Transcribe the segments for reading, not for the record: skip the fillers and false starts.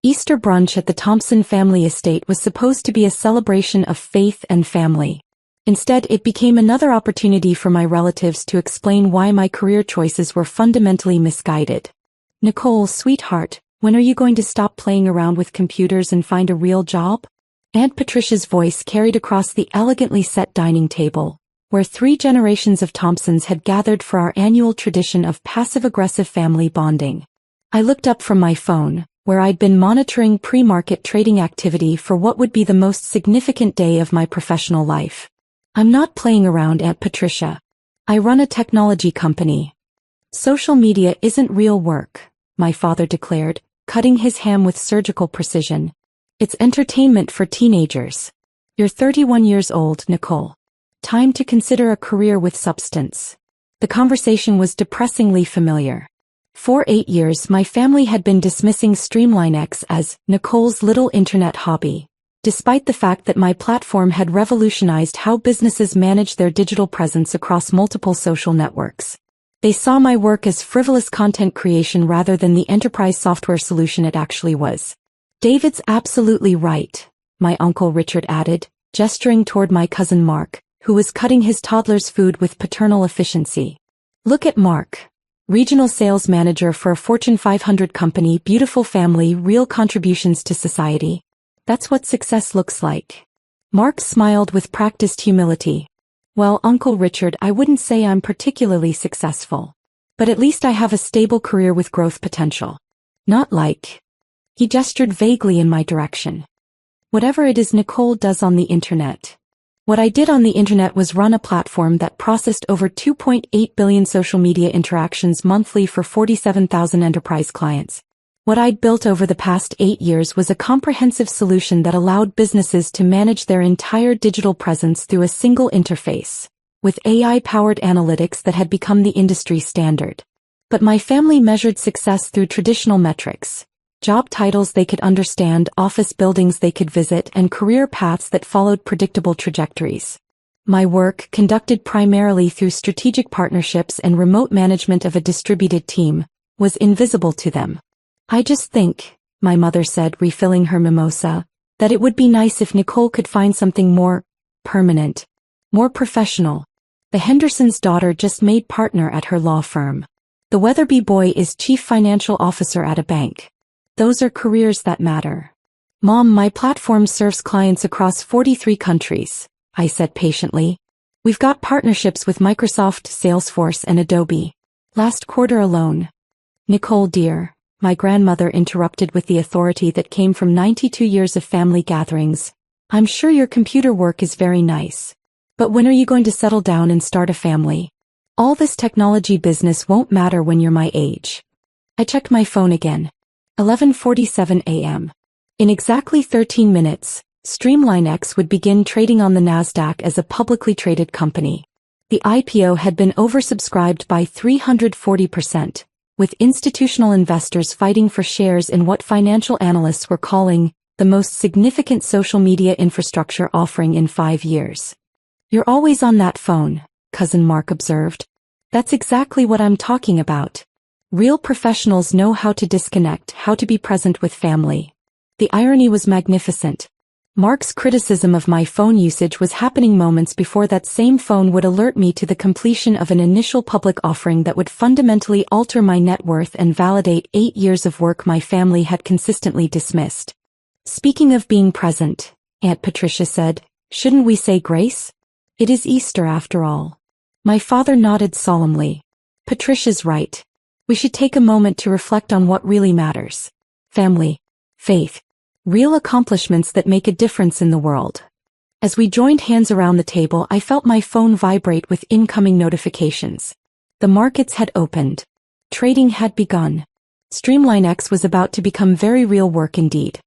Easter brunch at the Thompson family estate was supposed to be a celebration of faith and family. Instead, it became another opportunity for my relatives to explain why my career choices were fundamentally misguided. "Nicole, sweetheart, when are you going to stop playing around with computers and find a real job?" Aunt Patricia's voice carried across the elegantly set dining table, where 3 generations of Thompsons had gathered for our annual tradition of passive-aggressive family bonding. I looked up from my phone, where I'd been monitoring pre-market trading activity for what would be the most significant day of my professional life. "I'm not playing around, Aunt Patricia. I run a technology company." "Social media isn't real work," my father declared, cutting his ham with surgical precision. "It's entertainment for teenagers. You're 31 years old, Nicole. Time to consider a career with substance." The conversation was depressingly familiar. For 8 years my family had been dismissing Streamline X as Nicole's little internet hobby, despite the fact that my platform had revolutionized how businesses manage their digital presence across multiple social networks. They saw my work as frivolous content creation rather than the enterprise software solution it actually was. "David's absolutely right," my Uncle Richard added, gesturing toward my cousin Mark, who was cutting his toddler's food with paternal efficiency. "Look at Mark. Regional sales manager for a Fortune 500 company, beautiful family, real contributions to society. That's what success looks like." Mark smiled with practiced humility. "Well, Uncle Richard, I wouldn't say I'm particularly successful. But at least I have a stable career with growth potential. Not like..." He gestured vaguely in my direction. "Whatever it is Nicole does on the internet." What I did on the internet was run a platform that processed over 2.8 billion social media interactions monthly for 47,000 enterprise clients. What I'd built over the past 8 years was a comprehensive solution that allowed businesses to manage their entire digital presence through a single interface, with AI-powered analytics that had become the industry standard. But my family measured success through traditional metrics: job titles they could understand, office buildings they could visit, and career paths that followed predictable trajectories. My work, conducted primarily through strategic partnerships and remote management of a distributed team, was invisible to them. "I just think," my mother said, refilling her mimosa, "that it would be nice if Nicole could find something more permanent, more professional." The Hendersons' daughter just made partner at her law firm. The Weatherby boy is chief financial officer at a bank. Those are careers that matter. "Mom, my platform serves clients across 43 countries, I said patiently. "We've got partnerships with Microsoft, Salesforce, and Adobe. Last quarter alone." "Nicole, dear," my grandmother interrupted with the authority that came from 92 years of family gatherings, "I'm sure your computer work is very nice. But when are you going to settle down and start a family? All this technology business won't matter when you're my age." I checked my phone again. 11:47 a.m. In exactly 13 minutes, Streamline X would begin trading on the Nasdaq as a publicly traded company. The IPO had been oversubscribed by 340%, with institutional investors fighting for shares in what financial analysts were calling the most significant social media infrastructure offering in 5 years. "You're always on that phone," Cousin Mark observed. "That's exactly what I'm talking about. Real professionals know how to disconnect, how to be present with family." The irony was magnificent. Mark's criticism of my phone usage was happening moments before that same phone would alert me to the completion of an initial public offering that would fundamentally alter my net worth and validate 8 years of work my family had consistently dismissed. "Speaking of being present," Aunt Patricia said, "shouldn't we say grace? It is Easter after all." My father nodded solemnly. "Patricia's right. We should take a moment to reflect on what really matters. Family, faith, real accomplishments that make a difference in the world." As we joined hands around the table, I felt my phone vibrate with incoming notifications. The markets had opened. Trading had begun. Streamline X was about to become very real work indeed.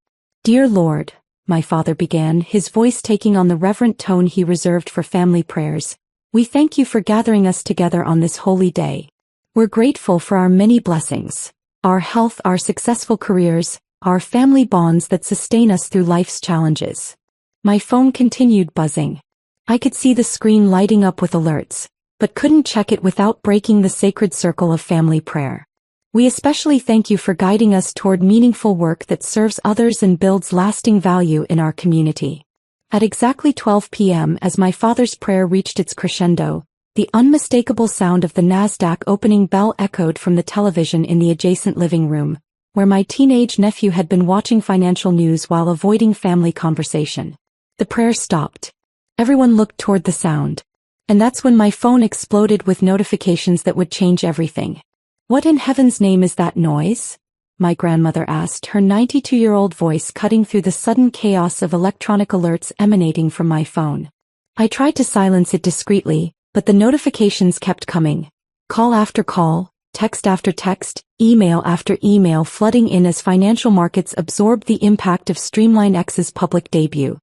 "Dear Lord," my father began, his voice taking on the reverent tone he reserved for family prayers, "we thank you for gathering us together on this holy day. We're grateful for our many blessings, our health, our successful careers, our family bonds that sustain us through life's challenges." My phone continued buzzing. I could see the screen lighting up with alerts, but couldn't check it without breaking the sacred circle of family prayer. We especially thank you for guiding us toward meaningful work that serves others and builds lasting value in our community. At exactly 12 p.m. as my father's prayer reached its crescendo, the unmistakable sound of the NASDAQ opening bell echoed from the television in the adjacent living room, where my teenage nephew had been watching financial news while avoiding family conversation. The prayer stopped. Everyone looked toward the sound. And that's when my phone exploded with notifications that would change everything. "What in heaven's name is that noise?" my grandmother asked, her 92-year-old voice cutting through the sudden chaos of electronic alerts emanating from my phone. I tried to silence it discreetly, but the notifications kept coming. Call after call, text after text, email after email flooding in as financial markets absorbed the impact of Streamline X's public debut.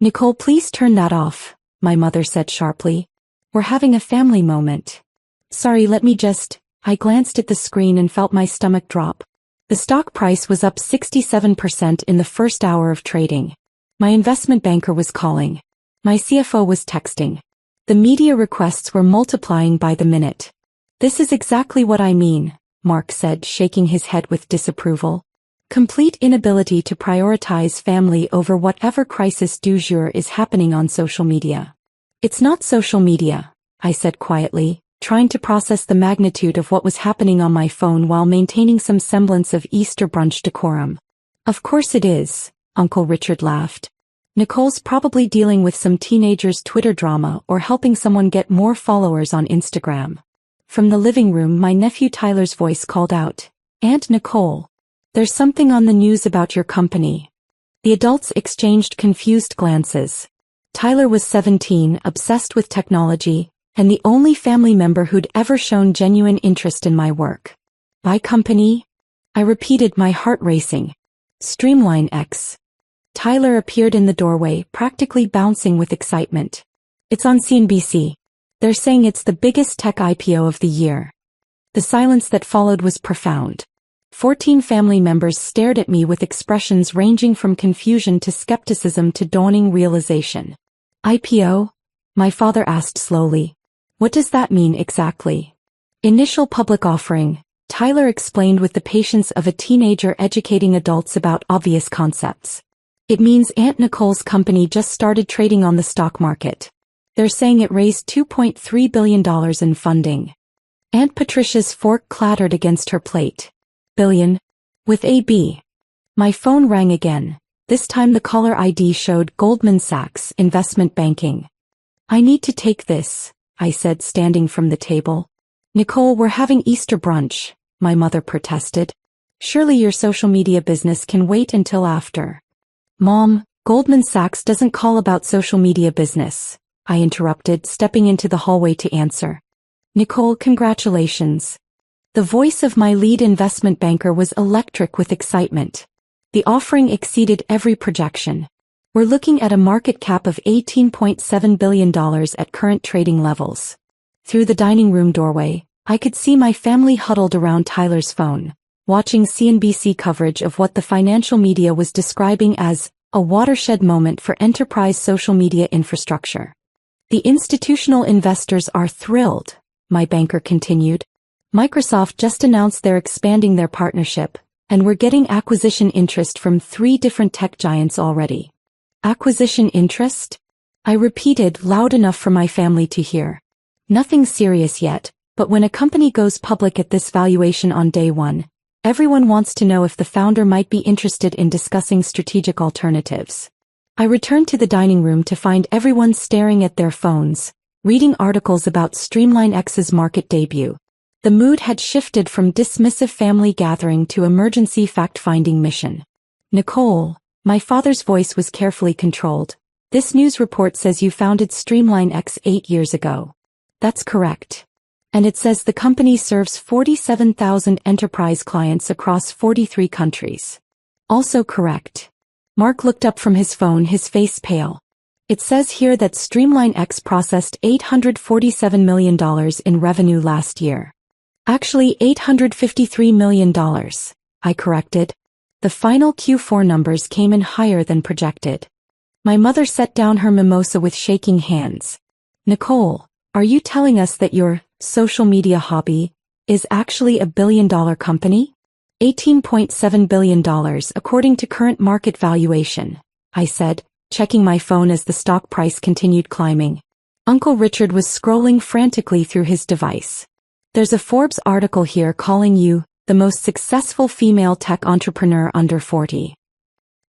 "Nicole, please turn that off," my mother said sharply. "We're having a family moment." "Sorry, let me just..." I glanced at the screen and felt my stomach drop. The stock price was up 67% in the first hour of trading. My investment banker was calling. My CFO was texting. The media requests were multiplying by the minute. "This is exactly what I mean," Mark said, shaking his head with disapproval. "Complete inability to prioritize family over whatever crisis du jour is happening on social media." "It's not social media," I said quietly, trying to process the magnitude of what was happening on my phone while maintaining some semblance of Easter brunch decorum. "Of course it is," Uncle Richard laughed. "Nicole's probably dealing with some teenager's Twitter drama or helping someone get more followers on Instagram." From the living room, my nephew Tyler's voice called out, "Aunt Nicole, there's something on the news about your company." The adults exchanged confused glances. Tyler was 17, obsessed with technology, and the only family member who'd ever shown genuine interest in my work. "My company?" I repeated, my heart racing. "Streamline X." Tyler appeared in the doorway, practically bouncing with excitement. "It's on CNBC. They're saying it's the biggest tech IPO of the year." The silence that followed was profound. 14 family members stared at me with expressions ranging from confusion to skepticism to dawning realization. "IPO?" my father asked slowly. "What does that mean exactly?" "Initial public offering," Tyler explained with the patience of a teenager educating adults about obvious concepts. "It means Aunt Nicole's company just started trading on the stock market. They're saying it raised $2.3 billion in funding." Aunt Patricia's fork clattered against her plate. "Billion? With a B." My phone rang again. This time the caller ID showed Goldman Sachs Investment Banking. "I need to take this," I said, standing from the table. "Nicole, we're having Easter brunch," my mother protested. "Surely your social media business can wait until after." "Mom, Goldman Sachs doesn't call about social media business," I interrupted, stepping into the hallway to answer. "Nicole, congratulations." The voice of my lead investment banker was electric with excitement. The offering exceeded every projection. "We're looking at a market cap of $18.7 billion at current trading levels." Through the dining room doorway, I could see my family huddled around Tyler's phone, watching CNBC coverage of what the financial media was describing as a watershed moment for enterprise social media infrastructure. "The institutional investors are thrilled," my banker continued. "Microsoft just announced they're expanding their partnership, and we're getting acquisition interest from 3 different tech giants already." "Acquisition interest?" I repeated, loud enough for my family to hear. "Nothing serious yet, but when a company goes public at this valuation on day one, everyone wants to know if the founder might be interested in discussing strategic alternatives." I returned to the dining room to find everyone staring at their phones, reading articles about Streamline X's market debut. The mood had shifted from dismissive family gathering to emergency fact-finding mission. "Nicole," my father's voice was carefully controlled, "this news report says you founded Streamline X 8 years ago." "That's correct. And it says the company serves 47,000 enterprise clients across 43 countries." "Also correct." Mark looked up from his phone, his face pale. "It says here that Streamline X processed $847 million in revenue last year." "Actually $853 million, I corrected. The final Q4 numbers came in higher than projected. My mother set down her mimosa with shaking hands. "Nicole, are you telling us that your social media hobby is actually a billion-dollar company? $18.7 billion according to current market valuation, I said, checking my phone as the stock price continued climbing. Uncle Richard was scrolling frantically through his device. There's a Forbes article here calling you the most successful female tech entrepreneur under 40.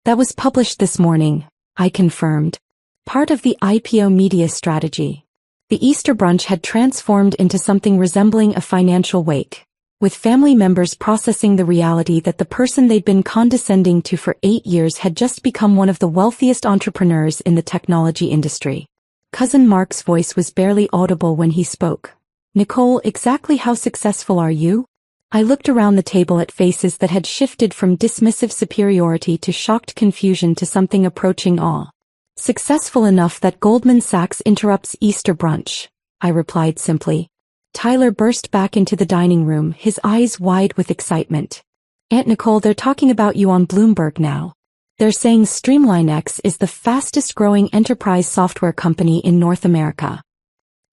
That was published this morning, I confirmed. Part of the IPO media strategy. The Easter brunch had transformed into something resembling a financial wake, with family members processing the reality that the person they'd been condescending to for 8 years had just become one of the wealthiest entrepreneurs in the technology industry. Cousin Mark's voice was barely audible when he spoke. Nicole, exactly how successful are you? I looked around the table at faces that had shifted from dismissive superiority to shocked confusion to something approaching awe. Successful enough that Goldman Sachs interrupts Easter brunch, I replied simply. Tyler burst back into the dining room, his eyes wide with excitement. Aunt Nicole, they're talking about you on Bloomberg now. They're saying StreamlineX is the fastest-growing enterprise software company in North America.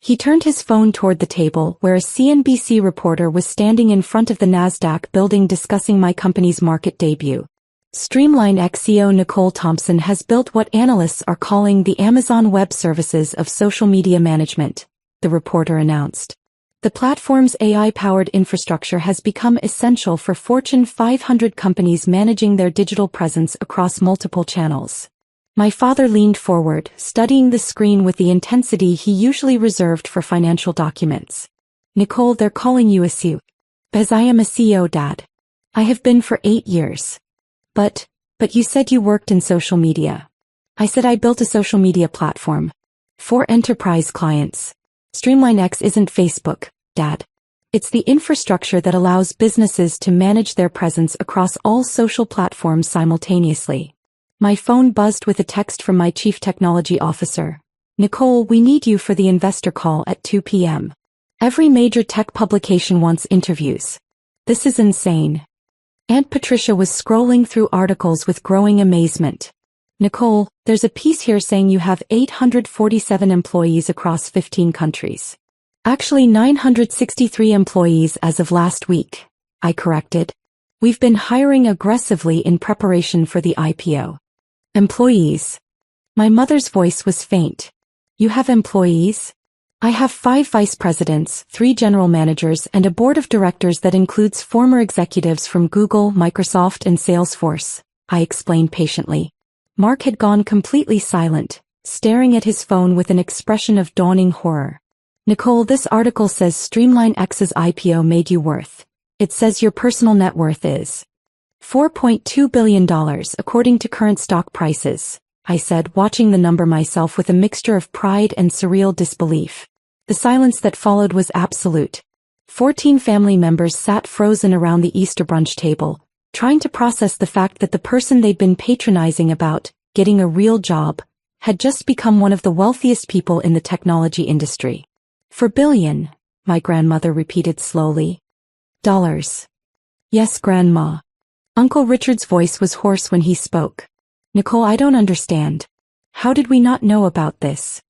He turned his phone toward the table where a CNBC reporter was standing in front of the NASDAQ building discussing my company's market debut. StreamlineX CEO Nicole Thompson has built what analysts are calling the Amazon Web Services of social media management, the reporter announced. The platform's AI-powered infrastructure has become essential for Fortune 500 companies managing their digital presence across multiple channels. My father leaned forward, studying the screen with the intensity he usually reserved for financial documents. Nicole, they're calling you a CEO. As I am a CEO, Dad. I have been for 8 years. But you said you worked in social media. I said I built a social media platform. For enterprise clients. StreamlineX isn't Facebook, Dad. It's the infrastructure that allows businesses to manage their presence across all social platforms simultaneously. My phone buzzed with a text from my chief technology officer. Nicole, we need you for the investor call at 2 p.m. Every major tech publication wants interviews. This is insane. Aunt Patricia was scrolling through articles with growing amazement. Nicole, there's a piece here saying you have 847 employees across 15 countries. Actually 963 employees as of last week, I corrected. We've been hiring aggressively in preparation for the IPO. Employees. My mother's voice was faint. You have employees? I have 5 vice presidents, 3 general managers, and a board of directors that includes former executives from Google, Microsoft, and Salesforce, I explained patiently. Mark had gone completely silent, staring at his phone with an expression of dawning horror. Nicole, this article says StreamlineX's IPO made you worth. It says your personal net worth is $4.2 billion according to current stock prices, I said, watching the number myself with a mixture of pride and surreal disbelief. The silence that followed was absolute. 14 family members sat frozen around the Easter brunch table, trying to process the fact that the person they'd been patronizing about getting a real job had just become one of the wealthiest people in the technology industry. $4 billion, my grandmother repeated slowly. Dollars. Yes, Grandma. Uncle Richard's voice was hoarse when he spoke. Nicole, I don't understand. How did we not know about this?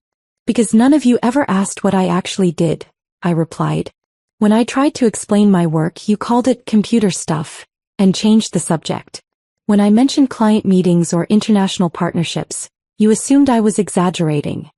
Because none of you ever asked what I actually did, I replied. When I tried to explain my work, you called it computer stuff, and changed the subject. When I mentioned client meetings or international partnerships, you assumed I was exaggerating.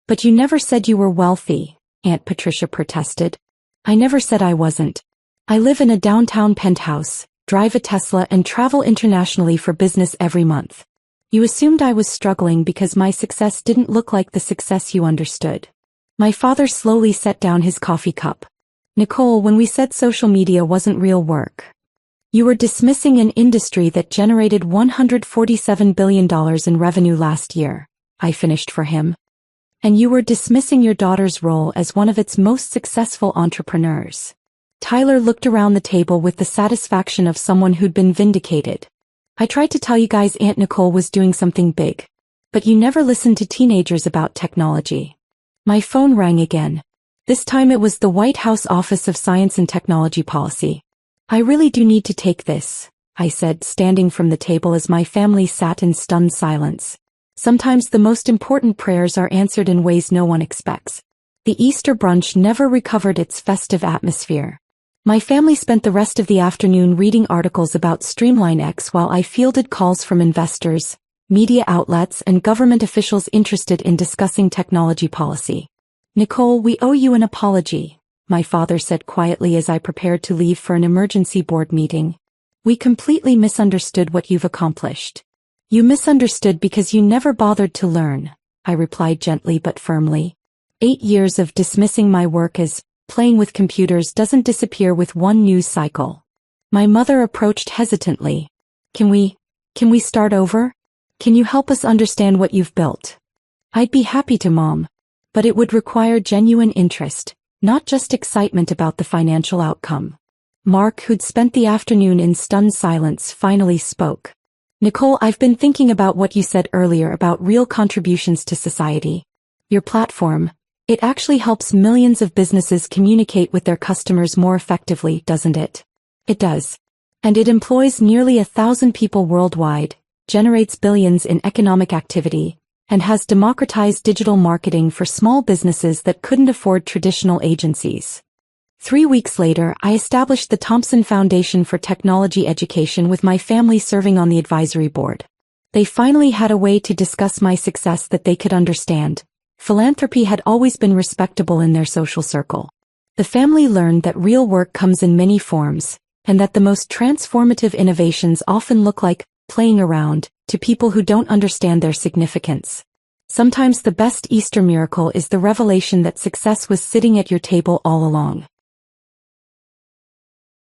But you never said you were wealthy, Aunt Patricia protested. I never said I wasn't. I live in a downtown penthouse, drive a Tesla, and travel internationally for business every month. You assumed I was struggling because my success didn't look like the success you understood. My father slowly set down his coffee cup. Nicole, when we said social media wasn't real work, you were dismissing an industry that generated $147 billion in revenue last year, I finished for him. And you were dismissing your daughter's role as one of its most successful entrepreneurs. Tyler looked around the table with the satisfaction of someone who'd been vindicated. I tried to tell you guys Aunt Nicole was doing something big. But you never listened to teenagers about technology. My phone rang again. This time it was the White House Office of Science and Technology Policy. I really do need to take this, I said, standing from the table as my family sat in stunned silence. Sometimes the most important prayers are answered in ways no one expects. The Easter brunch never recovered its festive atmosphere. My family spent the rest of the afternoon reading articles about Streamline X while I fielded calls from investors, media outlets, and government officials interested in discussing technology policy. "Nicole, we owe you an apology," my father said quietly as I prepared to leave for an emergency board meeting. "We completely misunderstood what you've accomplished." "You misunderstood because you never bothered to learn," I replied gently but firmly. 8 years of dismissing my work as playing with computers doesn't disappear with one news cycle. My mother approached hesitantly. Can we start over? Can you help us understand what you've built?" "I'd be happy to, Mom. But it would require genuine interest, not just excitement about the financial outcome." Mark, who'd spent the afternoon in stunned silence, finally spoke. "Nicole, I've been thinking about what you said earlier about real contributions to society. Your platform, it actually helps millions of businesses communicate with their customers more effectively, doesn't it?" "It does. And it employs nearly 1,000 people worldwide, generates billions in economic activity, and has democratized digital marketing for small businesses that couldn't afford traditional agencies." 3 weeks later, I established the Thompson Foundation for Technology Education with my family serving on the advisory board. They finally had a way to discuss my success that they could understand. Philanthropy had always been respectable in their social circle. The family learned that real work comes in many forms, and that the most transformative innovations often look like playing around to people who don't understand their significance. Sometimes the best Easter miracle is the revelation that success was sitting at your table all along.